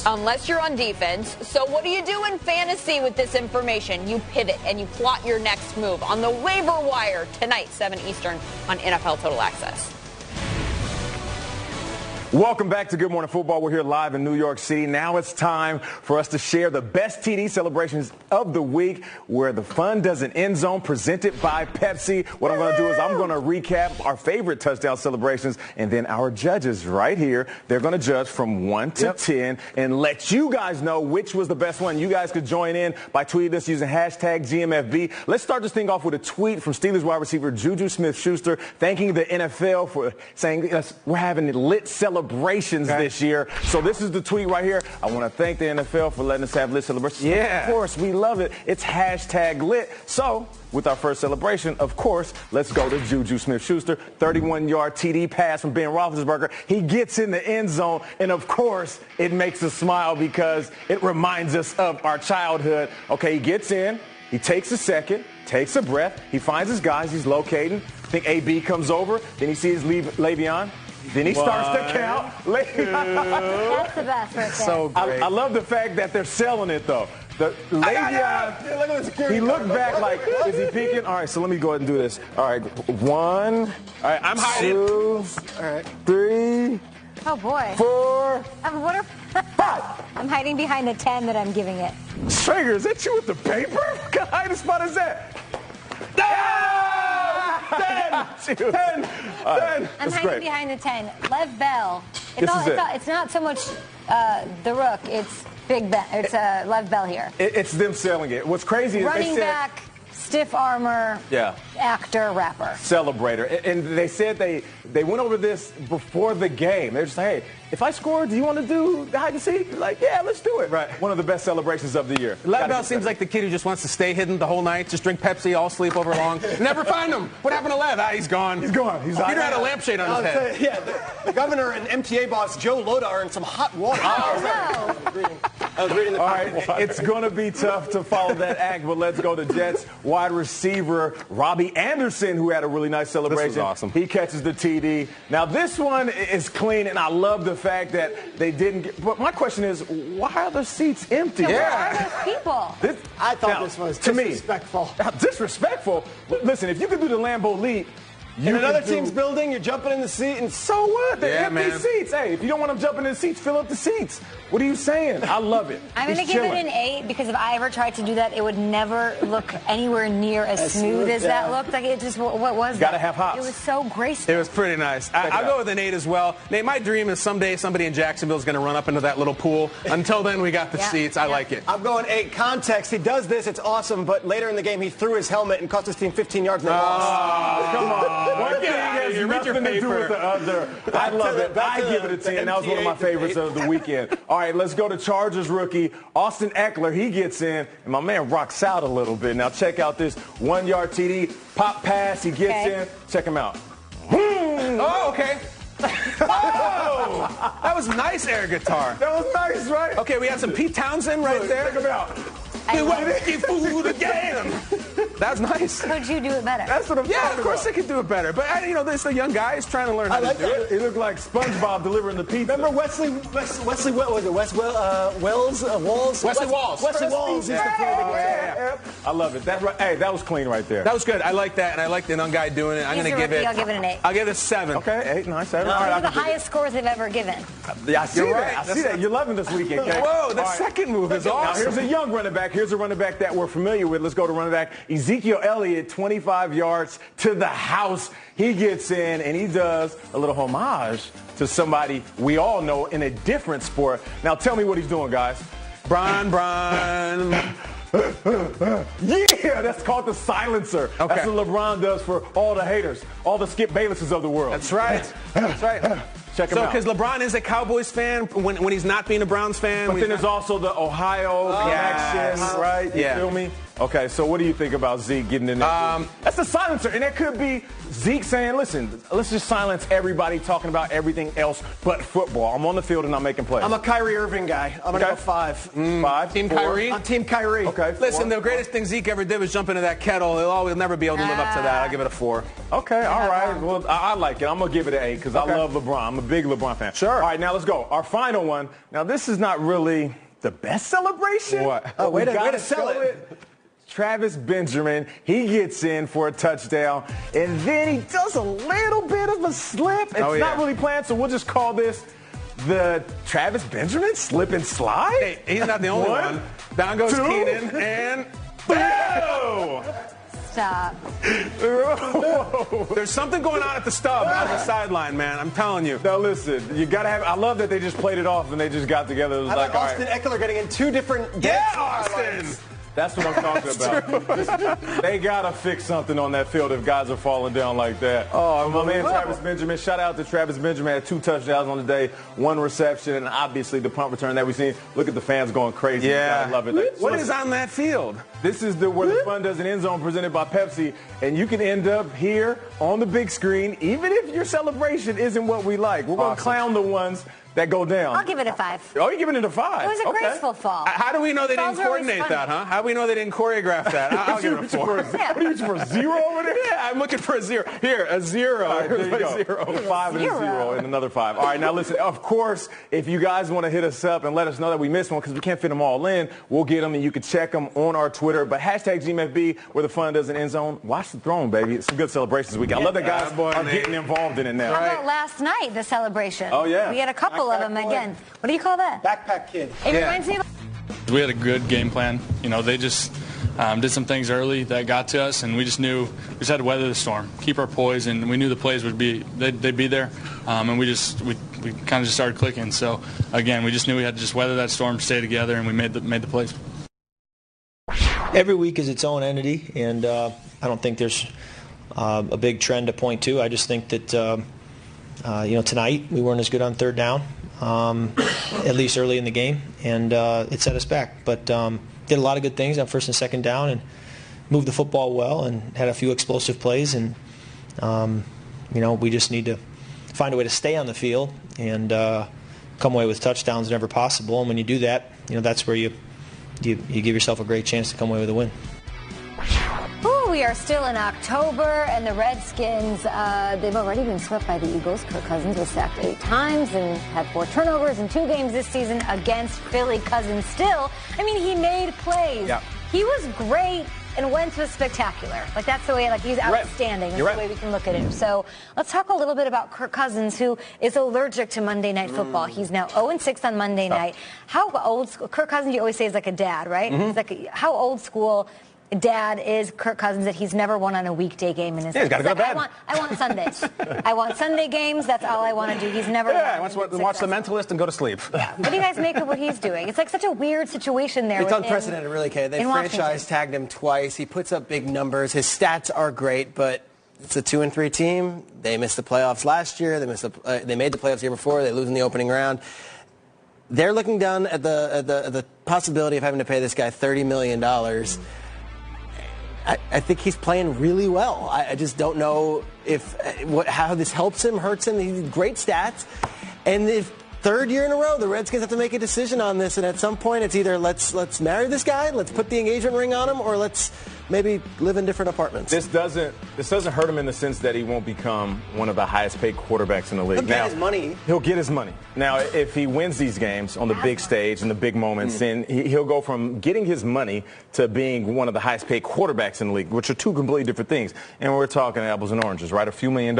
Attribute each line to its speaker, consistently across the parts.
Speaker 1: Unless you're on defense. So what do you do in fantasy with this information? You pivot and you plot your next move on the waiver wire tonight, 7 Eastern on NFL Total Access.
Speaker 2: Welcome back to Good Morning Football. We're here live in New York City. Now it's time for us to share the best TD celebrations of the week, where the fun doesn't end zone, presented by Pepsi. What I'm going to do is I'm going to recap our favorite touchdown celebrations, and then our judges right here, they're going to judge from 1 to 10 and let you guys know which was the best one. You guys could join in by tweeting us using hashtag GMFB. Let's start this thing off with a tweet from Steelers wide receiver Juju Smith-Schuster thanking the NFL for saying we're having lit celebrations this year. So this is the tweet right here. I want to thank the NFL for letting us have lit celebrations. Yeah. Of course, we love it. It's hashtag lit. So with our first celebration, of course, let's go to Juju Smith-Schuster. 31-yard TD pass from Ben Roethlisberger. He gets in the end zone, and of course, it makes us smile because it reminds us of our childhood. Okay, he gets in. He takes a second, takes a breath. He finds his guys. He's locating. I think AB comes over. Then he sees Le'Veon. Then he starts to count.
Speaker 3: That's the best right there.
Speaker 2: So great. I love the fact that they're selling it, though. The Le'Veon, he looked back like, is he peeking? All right, so let me go ahead and do this. All right, 1, all right, I'm hiding. 2, all right, 3.
Speaker 3: Oh, boy.
Speaker 2: 4.
Speaker 3: 5. I'm hiding behind the 10 that I'm giving it.
Speaker 2: Stranger, is that you with the paper? What kind of hiding spot is that? 10.
Speaker 3: I'm hiding behind the 10. Lev Bell. It's not so much the Rook. It's Big Ben. It's Lev Bell here.
Speaker 2: It's them selling it. What's crazy is
Speaker 3: running back, stiff armor, actor, rapper,
Speaker 2: celebrator. And they said they went over this before the game. They're just like, hey, if I score, do you want to do the hide and seek? Like, yeah, let's do it. Right. One of the best celebrations of the year.
Speaker 4: Lev Bell seems like the kid who just wants to stay hidden the whole night, just drink Pepsi all sleep over long. Never find him. What happened to Lev? He's gone.
Speaker 2: He's gone.
Speaker 4: Peter had a lampshade on his head.
Speaker 5: Yeah, the governor and MTA boss Joe Loda are in some hot water. I was reading the
Speaker 2: all right, it's going to be tough to follow that act, but let's go to Jets wide receiver Robbie Anderson, who had a really nice celebration.
Speaker 4: This was awesome.
Speaker 2: He catches the TD. Now, this one is clean, and I love the fact that they didn't get, but my question is, why are the seats empty?
Speaker 3: Where are those people?
Speaker 5: I thought this was disrespectful.
Speaker 2: Disrespectful? Listen, if you could do the Lambeau Leap,
Speaker 5: in another team's building, you're jumping in the seat, and
Speaker 2: so what? They're empty seats. Hey, if you don't want them jumping in the seats, fill up the seats. What are you saying? I love it.
Speaker 3: I'm going to give it an 8 because if I ever tried to do that, it would never look anywhere near as smooth as that looked. Like it just, what was that?
Speaker 2: Got to have hops.
Speaker 3: It was so graceful.
Speaker 4: It was pretty nice. I'll go with an 8 as well. Nate, my dream is someday somebody in Jacksonville is going to run up into that little pool. Until then, we got the seats. I like it.
Speaker 5: I'm going 8. Context. He does this. It's awesome. But later in the game, he threw his helmet and cost his team 15 yards. And they lost.
Speaker 2: Come on. One thing has nothing to do with the other. I love it. I give it a 10. That was one of my favorites of the weekend. All right, let's go to Chargers rookie Austin Eckler. He gets in, and my man rocks out a little bit. Now check out this 1-yard TD pop pass. He gets in. Check him out.
Speaker 4: Oh, okay. Oh, that was nice air guitar.
Speaker 2: That was nice, right?
Speaker 4: Okay, we had some Pete Townsend right there.
Speaker 2: Check him out.
Speaker 4: Food again. That's nice.
Speaker 3: Could you do it better?
Speaker 2: That's what I'm talking about.
Speaker 4: Yeah, of course they could do it better. But, this the young guy is trying to learn how to do it.
Speaker 2: He looked like SpongeBob delivering the pizza.
Speaker 5: Remember Wesley, what was it? Walls?
Speaker 4: Wesley Walls.
Speaker 5: Wesley Walls.
Speaker 2: Yeah. I love it. That was clean right there.
Speaker 4: That was good. I like that, and I like the young guy doing it. I'm going to give it.
Speaker 3: I'll give it an 8.
Speaker 4: I'll give it a 7.
Speaker 2: Okay, 8, 9, 7.
Speaker 3: Those are the highest scores they've ever given.
Speaker 2: Yeah, I see that. I see that. You're loving this weekend, okay?
Speaker 4: Whoa, the second move is awesome.
Speaker 2: Now, here's a young running back. Here's a running back that we're familiar with. Let's go to running back Ezekiel Elliott, 25 yards to the house. He gets in, and he does a little homage to somebody we all know in a different sport. Now, tell me what he's doing, guys.
Speaker 4: Brian.
Speaker 2: Yeah, that's called the silencer. Okay. That's what LeBron does for all the haters, all the Skip Baylesses of the world.
Speaker 4: That's right. That's right.
Speaker 2: Check him out.
Speaker 4: So, because LeBron is a Cowboys fan when he's not being a Browns fan.
Speaker 2: But then there's also the Ohio connection, right? You feel me? Okay, so what do you think about Zeke getting in there? That's a silencer, and that could be Zeke saying, listen, let's just silence everybody talking about everything else but football. I'm on the field and I'm making plays.
Speaker 5: I'm a Kyrie Irving guy. I'm going to go 5.
Speaker 2: 5?
Speaker 4: Team
Speaker 2: 4?
Speaker 4: Kyrie?
Speaker 5: I'm Team Kyrie.
Speaker 2: Okay.
Speaker 4: Listen, the greatest thing Zeke ever did was jump into that kettle. He'll never be able to live up to that. I'll give it a 4.
Speaker 2: Okay, all right. Well, I like it. I'm going to give it an 8 because I love LeBron. I'm a big LeBron fan.
Speaker 5: Sure.
Speaker 2: All right, now let's go. Our final one. Now, this is not really the best celebration.
Speaker 5: What? Oh, way to sell it.
Speaker 2: Travis Benjamin, he gets in for a touchdown, and then he does a little bit of a slip. It's not really planned, so we'll just call this the Travis Benjamin slip and slide.
Speaker 4: Hey, he's not the only one. Down goes Keenan, and
Speaker 2: boom!
Speaker 3: Stop.
Speaker 4: There's something going on at the stub on the sideline, man. I'm telling you.
Speaker 2: Now listen, you gotta have. I love that they just played it off and they just got together. It was
Speaker 5: How
Speaker 2: like,
Speaker 5: about Austin Eckler getting in 2 different
Speaker 4: Austin.
Speaker 2: That's what I'm talking about. They got to fix something on that field if guys are falling down like that. Oh, my man Travis Benjamin. Shout out to Travis Benjamin. Had 2 touchdowns on the day, 1 reception, and obviously the punt return that we've seen. Look at the fans going crazy.
Speaker 4: Yeah.
Speaker 2: I love it.
Speaker 4: What is on that field?
Speaker 2: This is where the fun does an end zone presented by Pepsi, and you can end up here on the big screen, even if your celebration isn't what we like. We're going to clown the ones that go down.
Speaker 3: I'll give it a 5.
Speaker 2: Oh, you're giving it a 5.
Speaker 3: It was a graceful fall.
Speaker 4: How do we know they didn't coordinate that, huh? How do we know they didn't choreograph that? I'll give it a 4.
Speaker 2: What are you reaching for, a 0 over there?
Speaker 4: Yeah, I'm looking for a 0. Here, a 0.
Speaker 2: All right, there you go.
Speaker 4: 0.
Speaker 2: A 5 and a 0 and another 5. All right, now listen, of course, if you guys want to hit us up and let us know that we missed one because we can't fit them all in, we'll get them and you can check them on our Twitter. But hashtag GMFB, where the fun doesn't end zone. Watch the throne, baby. It's some good celebrations week. I love that guys are getting involved in it now.
Speaker 3: How about last night, the celebration?
Speaker 2: Oh, yeah.
Speaker 3: We had a couple of them again. What do you call that?
Speaker 5: Backpack kid.
Speaker 3: It reminds me of...
Speaker 6: We had a good game plan. You know, they just did some things early that got to us, and we just knew we just had to weather the storm, keep our poise, and we knew the plays would be they'd be there, and we kind of just started clicking. So again, we just knew we had to just weather that storm, stay together, and we made the plays.
Speaker 7: Every week is its own entity, and I don't think there's a big trend to point to. I just think that tonight we weren't as good on third down. At least early in the game, and it set us back. But did a lot of good things on first and second down and moved the football well and had a few explosive plays. And, we just need to find a way to stay on the field and come away with touchdowns whenever possible. And when you do that, that's where you give yourself a great chance to come away with a win.
Speaker 3: We are still in October, and the Redskins, they've already been swept by the Eagles. Kirk Cousins was sacked 8 times and had 4 turnovers in 2 games this season against Philly. Cousins still, he made plays. Yeah. He was great, and Wentz was spectacular. That's the way, he's outstanding. That's the way we can look at him. So let's talk a little bit about Kirk Cousins, who is allergic to Monday Night Football. He's now 0-6 on Monday night. How old school? Kirk Cousins, you always say, is like a dad, right? He's how old school dad is Kirk Cousins that he's never won on a weekday game in his life.
Speaker 2: He's got to go to bed.
Speaker 3: I want Sundays. I want Sunday games. That's all I want to do. He's never won.
Speaker 4: I want to watch The Mentalist and go to sleep.
Speaker 3: What do you guys make of what he's doing? It's such a weird situation there.
Speaker 5: It's unprecedented, really, Kay. They franchise tagged him twice. He puts up big numbers. His stats are great, but it's a 2-3 team. They missed the playoffs last year. They made the playoffs the year before. They lose in the opening round. They're looking down at the possibility of having to pay this guy $30 million. I think he's playing really well. I just don't know how this helps him, hurts him. He's great stats. And if 3rd year in a row, the Redskins have to make a decision on this, and at some point it's either let's marry this guy, let's put the engagement ring on him, or let's maybe live in different apartments.
Speaker 2: This doesn't hurt him in the sense that he won't become one of the highest paid quarterbacks in the league.
Speaker 5: He'll get his money.
Speaker 2: He'll get his money. Now, if he wins these games on the big stage and the big moments, then he'll go from getting his money to being one of the highest paid quarterbacks in the league, which are 2 completely different things. And we're talking apples and oranges, right? A few $1 million.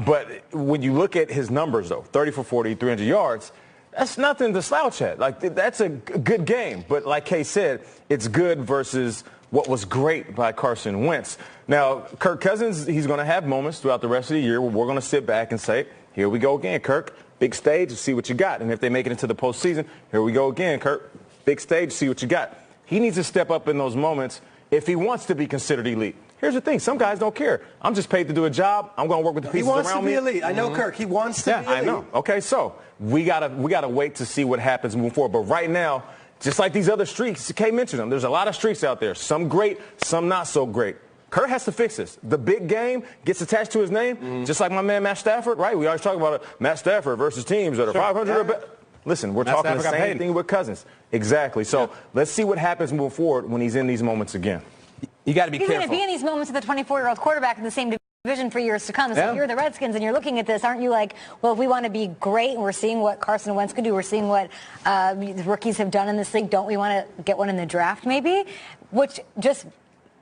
Speaker 2: But when you look at his numbers, though, 30 for 40, 300 yards, that's nothing to slouch at. That's a good game. But like Kay said, it's good versus what was great by Carson Wentz. Now, Kirk Cousins, he's going to have moments throughout the rest of the year where we're going to sit back and say, here we go again, Kirk. Big stage, see what you got. And if they make it into the postseason, here we go again, Kirk. Big stage, see what you got. He needs to step up in those moments if he wants to be considered elite. Here's the thing. Some guys don't care. I'm just paid to do a job. I'm going to work with the pieces around me.
Speaker 5: He wants to be elite. I know Kirk. He wants to be elite.
Speaker 2: I know. Okay, so we gotta wait to see what happens moving forward. But right now, just like these other streaks, Kay mentioned them. There's a lot of streaks out there. Some great, some not so great. Kurt has to fix this. The big game gets attached to his name, just like my man Matt Stafford, right? We always talk about Matt Stafford versus teams that are 500 or better. Listen, we're talking the same thing with Cousins. Exactly. So let's see what happens moving forward when he's in these moments again.
Speaker 4: You got to be careful.
Speaker 3: He's going to be in these moments with a 24-year-old quarterback in the same division for years to come. So if you're the Redskins and you're looking at this, aren't you like, well, if we want to be great and we're seeing what Carson Wentz could do, we're seeing what the rookies have done in this league, don't we want to get one in the draft maybe? Which just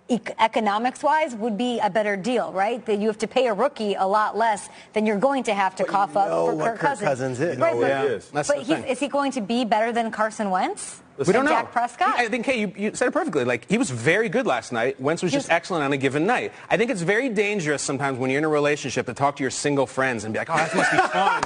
Speaker 3: economics-wise would be a better deal, right? That you have to pay a rookie a lot less than you're going to have to cough up for Kirk Cousins.
Speaker 5: Is.
Speaker 3: Right,
Speaker 2: That's
Speaker 3: but is he going to be better than Carson Wentz?
Speaker 4: We don't know.
Speaker 3: Dak Prescott?
Speaker 4: I think, hey, you said it perfectly. Like, he was very good last night. Wentz was just excellent on a given night. I think it's very dangerous sometimes when you're in a relationship to talk to your single friends and be like, oh, that must be fun.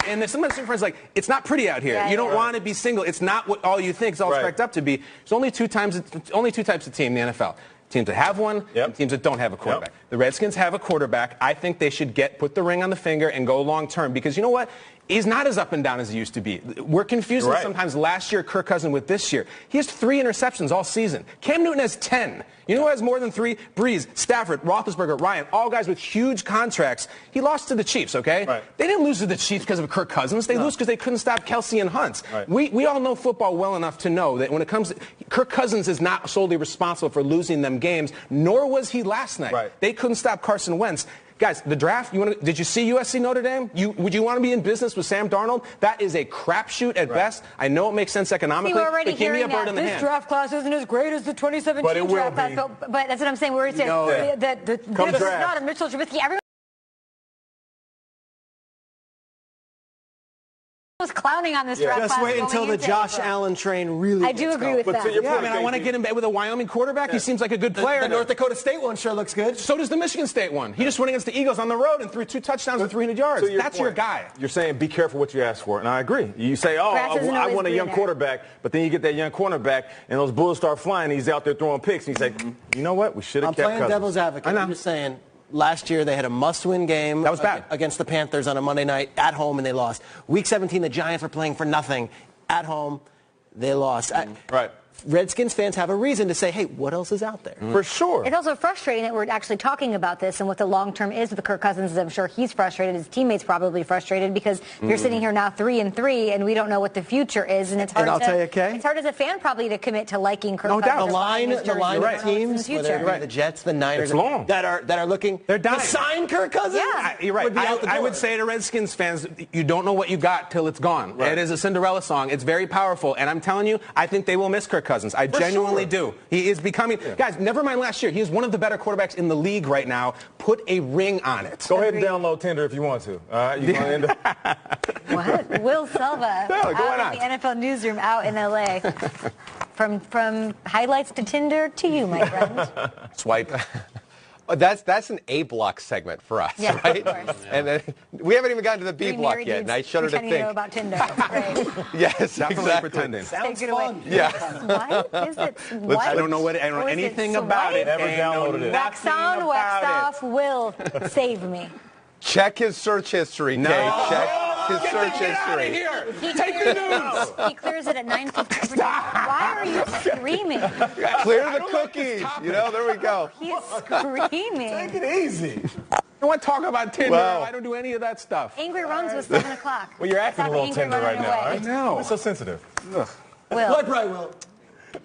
Speaker 4: And there's sometimes your friends like, it's not pretty out here.
Speaker 3: Yeah,
Speaker 4: you don't want to be single. It's not what all you think it's all cracked up to be. There's only two types of team in the NFL. Teams that have one and teams that don't have a quarterback. The Redskins have a quarterback. I think they should put the ring on the finger and go long term because you know what? He's not as up and down as he used to be. We're confusing sometimes last year Kirk Cousins with this year. He has 3 interceptions all season. Cam Newton has 10. You know who has more than 3? Breeze, Stafford, Roethlisberger, Ryan, all guys with huge contracts. He lost to the Chiefs, okay? They didn't lose to the Chiefs because of Kirk Cousins. They lose because they couldn't stop Kelsey and Hunt. We all know football well enough to know that when it comes to Kirk Cousins is not solely responsible for losing them games, nor was he last night. They couldn't stop Carson Wentz. Guys, the draft, did you see USC Notre Dame? Would you want to be in business with Sam Darnold? That is a crapshoot at best. I know it makes sense economically,
Speaker 3: but
Speaker 4: give me a bird in the hand.
Speaker 3: This draft class isn't as great as the 2017 draft class. But that's what I'm saying. This is not a Mitchell Trubisky. Everyone was clowning on this draft class.
Speaker 5: Just wait until the Josh Allen train really
Speaker 3: I do agree with that.
Speaker 4: I want to get him with a Wyoming quarterback. He seems like a good player.
Speaker 5: The North Dakota State one sure looks good.
Speaker 4: So does the Michigan State one. He just went against the Eagles on the road and threw 2 touchdowns and 300 yards. That's your guy.
Speaker 2: You're saying be careful what you ask for, and I agree. You say, oh, I want a young quarterback, but then you get that young cornerback, and those Bulls start flying, and he's out there throwing picks, and you say, you know what, we should have kept Cousins.
Speaker 5: I'm playing devil's advocate. I'm just saying, last year they had a must-win game
Speaker 4: that was bad.
Speaker 5: Against the Panthers on a Monday night at home, and they lost. Week 17, the Giants were playing for nothing. At home, they lost. Redskins fans have a reason to say, hey, what else is out there?
Speaker 2: For sure.
Speaker 3: It's also frustrating that we're actually talking about this and what the long term is with Kirk Cousins. I'm sure he's frustrated. His teammates probably frustrated because you're sitting here now 3-3 and we don't know what the future is. And it's hard.
Speaker 5: And I'll tell you, Kay,
Speaker 3: it's hard as a fan probably to commit to liking Kirk Cousins.
Speaker 5: The line of teams, whether it be the Jets, the Niners, that are looking to sign Kirk Cousins.
Speaker 3: Yeah.
Speaker 4: You're right. I would say to Redskins fans, you don't know what you got till it's gone. It is a Cinderella song. It's very powerful. And I'm telling you, I think they will miss Kirk Cousins. I genuinely do. He is becoming, guys, never mind last year. He is one of the better quarterbacks in the league right now. Put a ring on it.
Speaker 2: Go ahead and download Tinder if you want to. All right? You want to
Speaker 3: What? Will Selva out of the NFL newsroom out in L.A. From highlights to Tinder to you, my friend.
Speaker 4: Swipe.
Speaker 8: That's an A block segment for us, right?
Speaker 3: Of course.
Speaker 8: And then we haven't even gotten to the B block yet, and I shudder to think.
Speaker 3: Know about Tinder. Right.
Speaker 8: Yes, exactly.
Speaker 2: Pretending.
Speaker 5: Sounds fun.
Speaker 8: Yeah.
Speaker 3: What is it? What?
Speaker 4: I don't know anything about it.
Speaker 2: Never downloaded it.
Speaker 3: Wax on, wax off. Will save me.
Speaker 8: Check his search history, Kay. Check his search history.
Speaker 4: Take the news.
Speaker 3: He clears it at 9:50. Why are you screaming?
Speaker 8: Clear the cookies. There we go.
Speaker 3: He's screaming.
Speaker 2: Take it easy.
Speaker 4: I don't want to talk about Tinder. I don't do any of that stuff.
Speaker 3: Angry Runs was 7 o'clock.
Speaker 2: Well, you're acting a little tender right now.
Speaker 4: I know.
Speaker 2: You're so sensitive.
Speaker 3: Will.
Speaker 5: Will.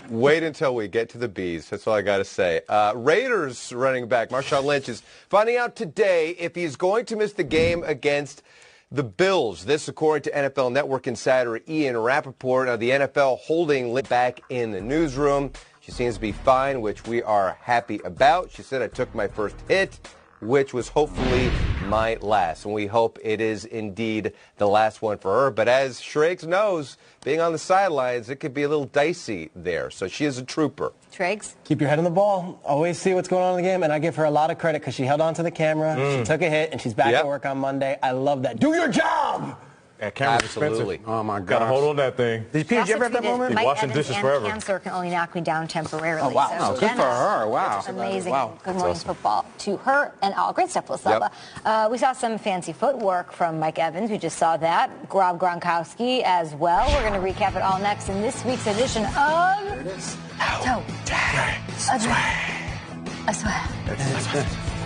Speaker 8: Wait until we get to the Bees. That's all I got to say. Raiders running back Marshawn Lynch is finding out today if he's going to miss the game against the Bills. This according to NFL Network insider Ian Rappaport. Now, the NFL holding Lynch back in the newsroom. She seems to be fine, which we are happy about. She said, I took my first hit, which was hopefully my last. And we hope it is indeed the last one for her. But as Shrakes knows, being on the sidelines, it could be a little dicey there. So she is a trooper.
Speaker 3: Triggs?
Speaker 5: Keep your head on the ball. Always see what's going on in the game. And I give her a lot of credit because she held on to the camera. She took a hit, and she's back at work on Monday. I love that. Do your job!
Speaker 8: Absolutely.
Speaker 4: Oh, my God.
Speaker 2: Got to hold on that thing.
Speaker 4: Did you ever have that moment?
Speaker 3: Mike
Speaker 2: Washing
Speaker 3: Evans
Speaker 2: dishes
Speaker 3: and
Speaker 2: forever.
Speaker 3: cancer can only knock me down temporarily.
Speaker 4: Oh, wow.
Speaker 3: So
Speaker 4: Oh, good for her. Wow.
Speaker 3: Amazing.
Speaker 4: Wow.
Speaker 3: Good morning football to her and all. Great stuff, Lasaba. We saw some fancy footwork from Mike Evans. We just saw that. Rob Gronkowski as well. We're going to recap it all next in this week's edition of Toe Drag Swag.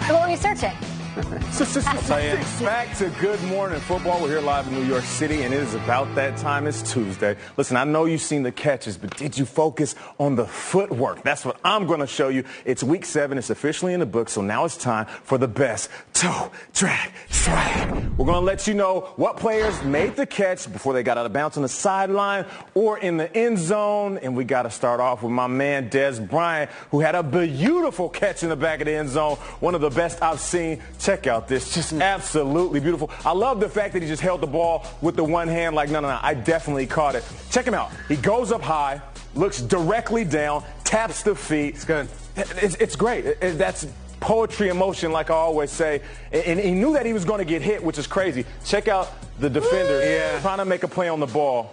Speaker 3: What were you searching?
Speaker 2: Back to Good Morning Football. We're here live in New York City, and it is about that time. It's Tuesday. Listen, I know you've seen the catches, but did you focus on the footwork? That's what I'm going to show you. It's week 7. It's officially in the book, so now it's time for the best toe drag swag. We're going to let you know what players made the catch before they got out of bounds on the sideline or in the end zone. And we got to start off with my man, Des Bryant, who had a beautiful catch in the back of the end zone. One of the best I've seen. Check out this. Just absolutely beautiful. I love the fact that he just held the ball with the one hand like, no, I definitely caught it. Check him out. He goes up high, looks directly down, taps the feet.
Speaker 4: It's good.
Speaker 2: It's great. That's poetry in motion, like I always say. And he knew that he was going to get hit, which is crazy. Check out the defender trying to make a play on the ball.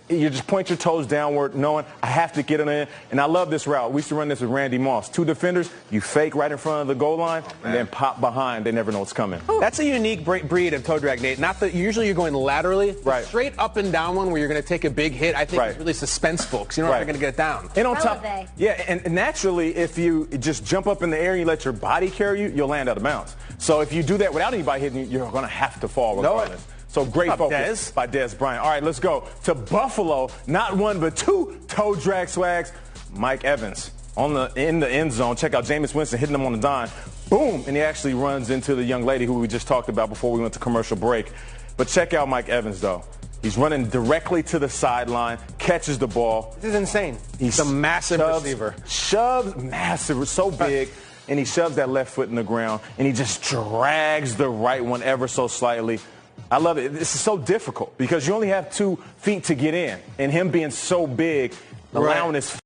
Speaker 2: You just point your toes downward, knowing I have to get it in. And I love this route. We used to run this with Randy Moss. 2 defenders, you fake right in front of the goal line, and then pop behind. They never know what's coming.
Speaker 4: That's a unique breed of toe drag, Nate. Not that usually you're going laterally.
Speaker 2: Right.
Speaker 4: Straight up and down one where you're going to take a big hit, I think is really suspenseful because you don't know if you're going to get it down.
Speaker 2: And on top, and naturally, if you just jump up in the air and you let your body carry you, you'll land out of bounds. So if you do that without anybody hitting you, you're going to have to fall regardless. So great focus by Des Bryant. All right, let's go to Buffalo. Not 1 but 2 toe drag swags. Mike Evans in the end zone. Check out Jameis Winston hitting him on the dime. Boom, and he actually runs into the young lady who we just talked about before we went to commercial break. But check out Mike Evans though. He's running directly to the sideline, catches the ball.
Speaker 4: This is insane. He's a massive receiver.
Speaker 2: Massive, so big. And he shoves that left foot in the ground, and he just drags the right one ever so slightly. I love it. This is so difficult because you only have 2 feet to get in, and him being so big, allowing his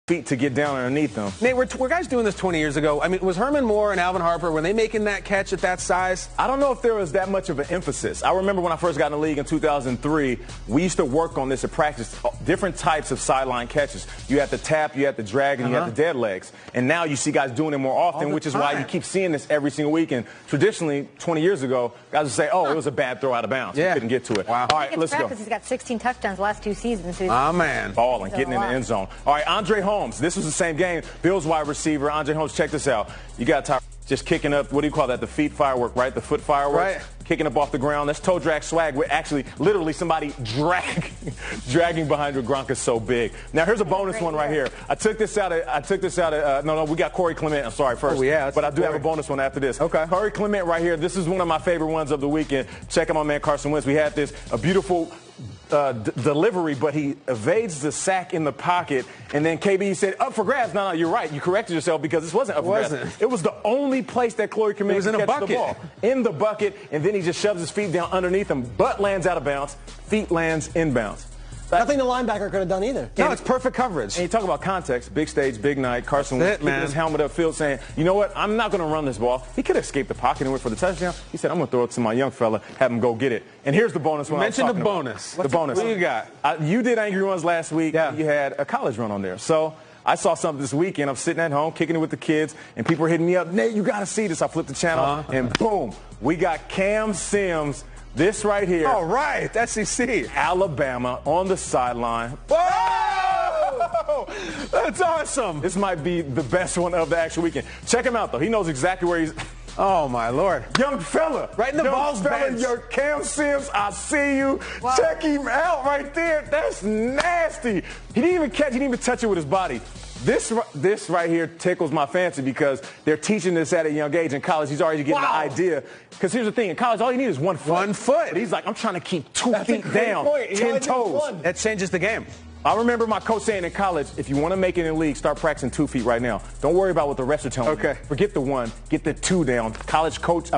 Speaker 2: feet to get down underneath them.
Speaker 4: Nate, were guys doing this 20 years ago? I mean, was Herman Moore and Alvin Harper, were they making that catch at that size?
Speaker 2: I don't know if there was that much of an emphasis. I remember when I first got in the league in 2003, we used to work on this at practice, different types of sideline catches. You had the tap, you had the drag, and you had the dead legs. And now you see guys doing it more often, which is why you keep seeing this every single week. And traditionally, 20 years ago, guys would say, oh, it was a bad throw out of bounds. You couldn't get to it.
Speaker 4: Wow.
Speaker 2: All right, let's go.
Speaker 3: He's got 16 touchdowns the last 2 seasons. So
Speaker 2: balling, getting in the end zone. All right, Andre Holmes. This was the same game. Bills wide receiver, Andre Holmes, check this out. You got Ty just kicking up, what do you call that? The feet firework, right? The foot firework.
Speaker 4: Right.
Speaker 2: Kicking up off the ground. That's toe drag swag. We're actually literally somebody dragging behind your Gronk is so big. Now here's a bonus one right here. I took this out of, no, we got Corey Clement. I'm sorry, first.
Speaker 4: Oh, yeah.
Speaker 2: But I do have a bonus one after this.
Speaker 4: Okay.
Speaker 2: Corey Clement right here. This is one of my favorite ones of the weekend. Check out my man Carson Wentz. We had this, a beautiful delivery, but he evades the sack in the pocket, and then KB said, up for grabs. No, you're right. You corrected yourself because this wasn't up for grabs. It was the only place that Corey Clement could catch the ball. In the bucket, and then he just shoves his feet down underneath him. Butt lands out of bounds. Feet lands inbounds.
Speaker 5: Nothing the linebacker could have done either.
Speaker 2: No, it's perfect coverage. And you talk about context, big stage, big night. Carson Wentz keeping his helmet upfield saying, you know what, I'm not going to run this ball. He could have escaped the pocket and went for the touchdown. He said, I'm going to throw it to my young fella, have him go get it. And here's the bonus one.
Speaker 4: Mention the bonus.
Speaker 2: The bonus.
Speaker 4: What do you got?
Speaker 2: You did Angry Runs last week. Yeah. You had a college run on there. So I saw something this weekend. I'm sitting at home, kicking it with the kids, and people are hitting me up. Nate, you got to see this. I flipped the channel, and boom, we got Cam Sims. This right here.
Speaker 4: All right, SEC.
Speaker 2: Alabama on the sideline.
Speaker 4: Whoa! That's awesome.
Speaker 2: This might be the best one of the actual weekend. Check him out, though. He knows exactly where he's.
Speaker 4: Oh, my Lord.
Speaker 2: Young fella.
Speaker 4: Right in the ball's bench.
Speaker 2: Your Cam Sims, I see you. Wow. Check him out right there. That's nasty. He didn't even catch, he didn't even touch it with his body. This right here tickles my fancy because they're teaching this at a young age. In college, he's already getting the idea. Because here's the thing. In college, all you need is 1 foot.
Speaker 4: 1 foot.
Speaker 2: But he's like, I'm trying to keep 2 feet down, 10 toes.
Speaker 4: That changes the game.
Speaker 2: I remember my coach saying in college, if you want to make it in the league, start practicing 2 feet right now. Don't worry about what the rest are telling you.
Speaker 4: Okay.
Speaker 2: Forget the 1, get the 2 down. College scouts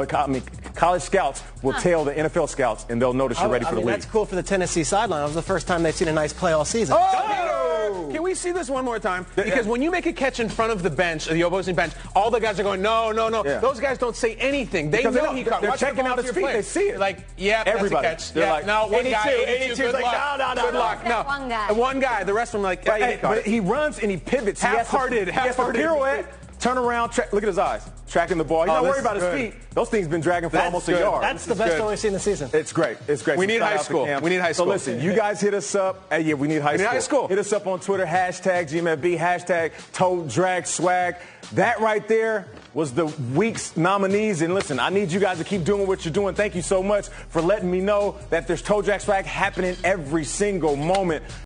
Speaker 2: will tell the NFL scouts, and they'll notice you're ready for the league.
Speaker 5: That's cool for the Tennessee sideline. It was the first time they've seen a nice play all season.
Speaker 2: Oh!
Speaker 4: Can we see this one more time? Because when you make a catch in front of the bench, the opposing bench, all the guys are going, no. Yeah. Those guys don't say anything. They know he caught.
Speaker 2: They're checking out his feet. They see it.
Speaker 4: Like, yeah,
Speaker 2: everybody.
Speaker 4: That's a catch.
Speaker 2: They're like,
Speaker 4: no, one
Speaker 2: 82,
Speaker 4: guy,
Speaker 2: 82.
Speaker 4: Good
Speaker 2: Like,
Speaker 4: luck.
Speaker 2: no.
Speaker 4: Good luck. No. One guy. The rest of them are like,
Speaker 2: but he runs and he pivots.
Speaker 4: Half-hearted.
Speaker 2: He has to pirouette, turn around, look at his eyes, tracking the ball. He's not worried about his feet. Those things been dragging for almost a yard.
Speaker 5: That's the best one we've seen this season.
Speaker 2: It's great. It's great.
Speaker 4: We need high school.
Speaker 2: So listen, you guys hit us up. Yeah, we need high school. Hit us up on Twitter, #GMFB, #Toe Drag Swag. That right there was the week's nominees. And listen, I need you guys to keep doing what you're doing. Thank you so much for letting me know that there's Toe Drag Swag happening every single moment.